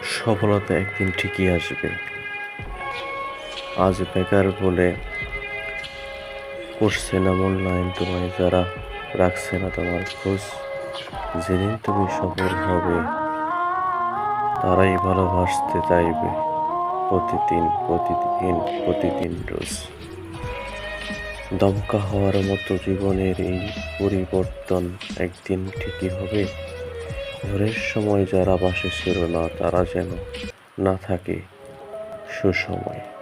সফলতা একদিন ঠিকই আসবে। আজ বেকার বলে করছে না মূল্যায়ন তোমায়, যারা রাখছে না তোমার খোঁজ। যেদিন তুমি সফল হবে তারাই ভালোবাসতে চাইবে প্রতিদিন প্রতিদিন প্রতিদিন রোজ। দমকা হওয়ার মতো জীবনের এই পরিবর্তন একদিন ঠিকই হবে। ঝড়ের সময় যারা পাশে ছিল না তারা যেন না থাকে সুসময়।